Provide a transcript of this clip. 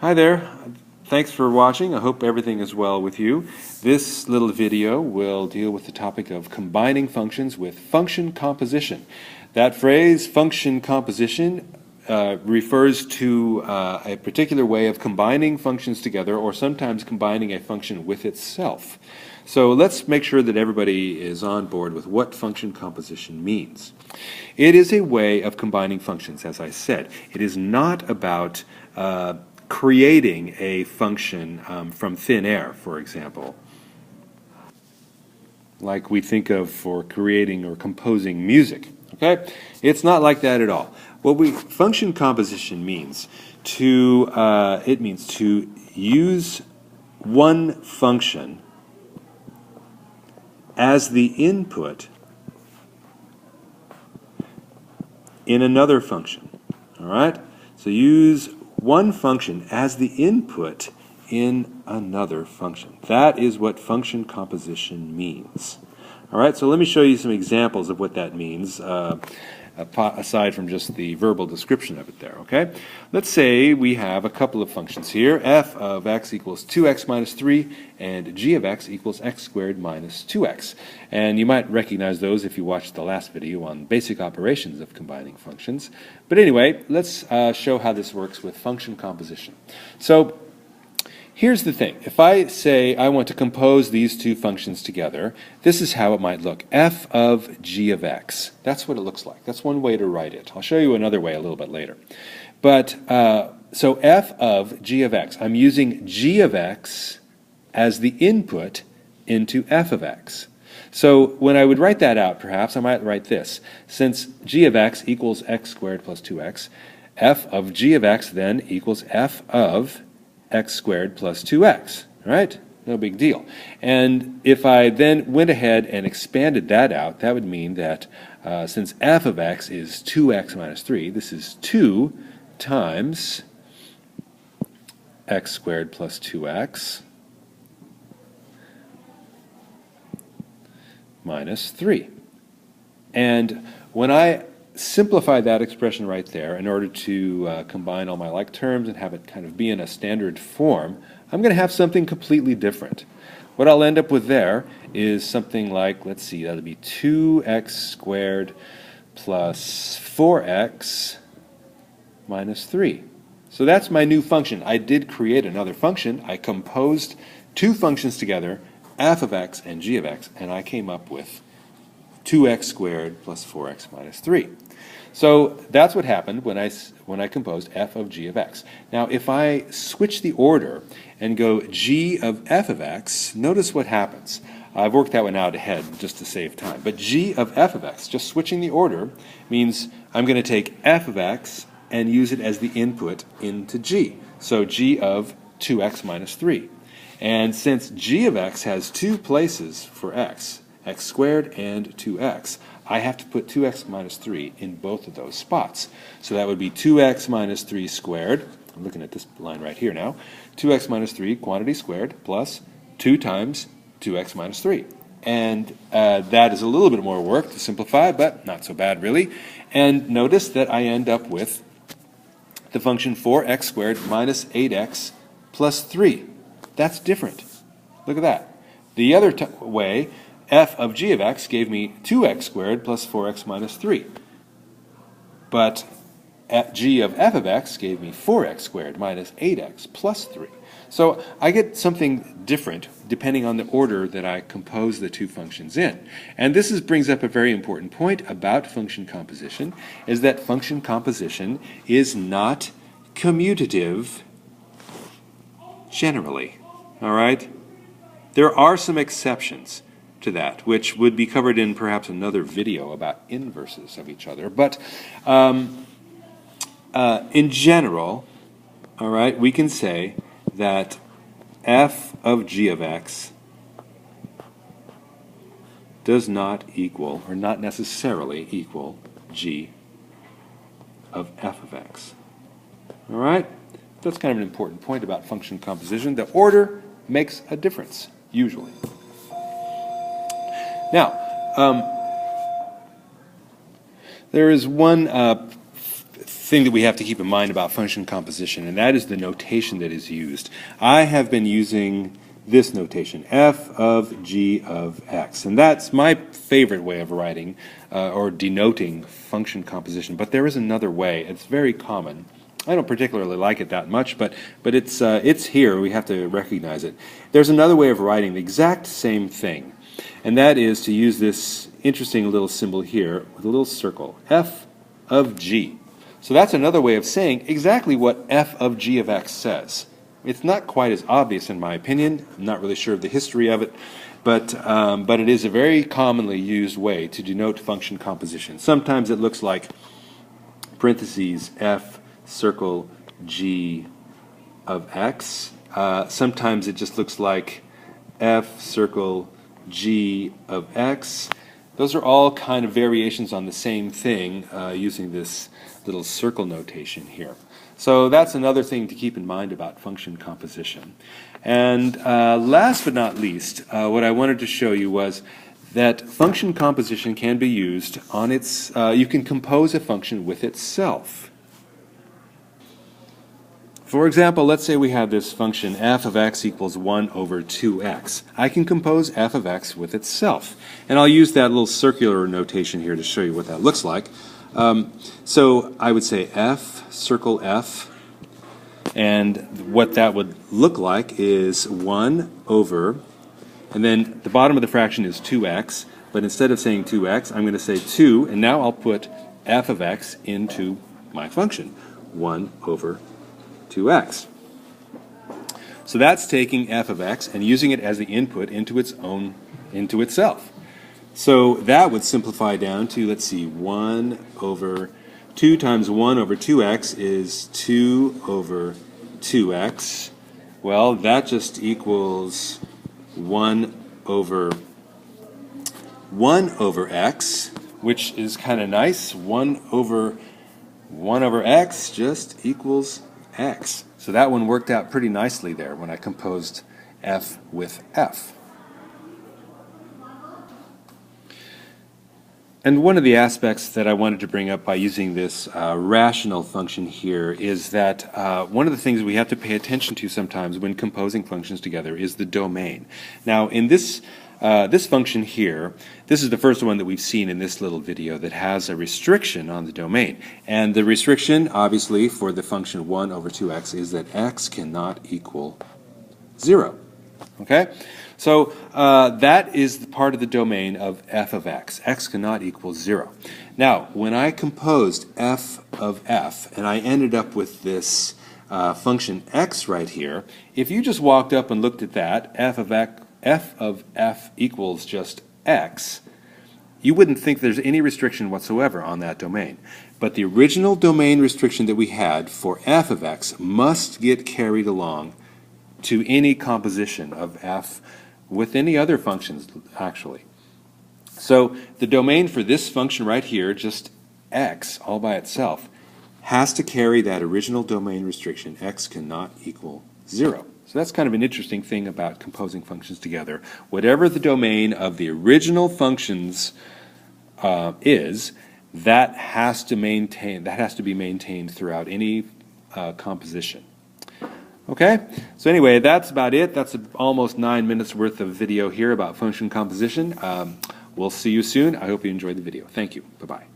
Hi there. Thanks for watching. I hope everything is well with you. This little video will deal with the topic of combining functions with function composition. That phrase, function composition, refers to a particular way of combining functions together, or sometimes combining a function with itself. So let's make sure that everybody is on board with what function composition means. It is a way of combining functions, as I said. It is not about creating a function from thin air, for example, like we think of for creating or composing music. Okay? It's not like that at all. Function composition means it means to use one function as the input in another function. All right? So use one function as the input in another function. That is what function composition means. All right, so let me show you some examples of what that means, aside from just the verbal description of it there, okay? Let's say we have a couple of functions here. F of x equals 2x minus 3, and g of x equals x squared minus 2x. And you might recognize those if you watched the last video on basic operations of combining functions. But anyway, let's show how this works with function composition. So here's the thing. If I say I want to compose these two functions together, this is how it might look. F of g of x. That's what it looks like. That's one way to write it. I'll show you another way a little bit later. But so f of g of x. I'm using g of x as the input into f of x. So when I would write that out, perhaps I might write this. Since g of x equals x squared plus 2x, f of g of x then equals f of x squared plus 2x, right? No big deal. And if I then went ahead and expanded that out, that would mean that since f of x is 2x minus 3, this is 2 times x squared plus 2x minus 3. And when I simplify that expression right there in order to combine all my like terms and have it kind of be in a standard form, I'm going to have something completely different. What I'll end up with there is something like, let's see, that'll be 2x squared plus 4x minus 3. So that's my new function. I did create another function. I composed two functions together, f of x and g of x, and I came up with 2x squared plus 4x minus 3. So that's what happened when I composed f of g of x. Now if I switch the order and go g of f of x, notice what happens. I've worked that one out ahead just to save time. But g of f of x, just switching the order, means I'm going to take f of x and use it as the input into g. So g of 2x minus 3. And since g of x has two places for x squared and 2x, I have to put 2x minus 3 in both of those spots. So that would be 2x minus 3 squared. I'm looking at this line right here now. 2x minus 3 quantity squared plus 2 times 2x minus 3. And that is a little bit more work to simplify, but not so bad really. And notice that I end up with the function 4x squared minus 8x plus 3. That's different. Look at that. The other way, f of g of x gave me 2x squared plus 4x minus 3. But g of f of x gave me 4x squared minus 8x plus 3. So I get something different depending on the order that I compose the two functions in. And this brings up a very important point about function composition, is that function composition is not commutative generally. All right? There are some exceptions to that, which would be covered in perhaps another video about inverses of each other. But in general, all right, we can say that f of g of x does not equal, or not necessarily equal, g of f of x. All right? That's kind of an important point about function composition. The order makes a difference, usually. Now, there is one thing that we have to keep in mind about function composition, and that is the notation that is used. I have been using this notation, f of g of x, and that's my favorite way of writing or denoting function composition, but there is another way. It's very common. I don't particularly like it that much, but it's here. We have to recognize it. There's another way of writing the exact same thing, and that is to use this interesting little symbol here with a little circle, f of g. So that's another way of saying exactly what f of g of x says. It's not quite as obvious in my opinion. I'm not really sure of the history of it, but it is a very commonly used way to denote function composition. Sometimes it looks like parentheses f circle g of x. Sometimes it just looks like f circle g of x. Those are all kind of variations on the same thing using this little circle notation here. So that's another thing to keep in mind about function composition. And last but not least, what I wanted to show you was that function composition can be used on its, you can compose a function with itself. For example, let's say we have this function f of x equals 1 over 2x. I can compose f of x with itself. And I'll use that little circular notation here to show you what that looks like. So I would say f, circle f, and what that would look like is 1 over, and then the bottom of the fraction is 2x, but instead of saying 2x, I'm going to say 2, and now I'll put f of x into my function, 1 over 2x. So that's taking f of x and using it as the input into itself. So that would simplify down to, let's see, 1 over 2 times 1 over 2x is 2 over 2x. Well, that just equals 1 over x, which is kind of nice. 1 over x just equals x. So that one worked out pretty nicely there when I composed f with f. And one of the aspects that I wanted to bring up by using this rational function here is that one of the things we have to pay attention to sometimes when composing functions together is the domain. Now in this function here, this is the first one that we've seen in this little video that has a restriction on the domain. And the restriction, obviously, for the function 1 over 2x is that x cannot equal 0. Okay? So that is the part of the domain of f of x. X cannot equal 0. Now, when I composed f of f, and I ended up with this function x right here, if you just walked up and looked at that, f of f equals just x, you wouldn't think there's any restriction whatsoever on that domain. But the original domain restriction that we had for f of x must get carried along to any composition of f with any other functions, actually. So the domain for this function right here, just x all by itself, has to carry that original domain restriction, x cannot equal 0. So that's kind of an interesting thing about composing functions together. Whatever the domain of the original functions is, that has to be maintained throughout any composition. Okay, so anyway, that's about it. That's almost 9 minutes worth of video here about function composition. We'll see you soon. I hope you enjoyed the video. Thank you. Bye-bye.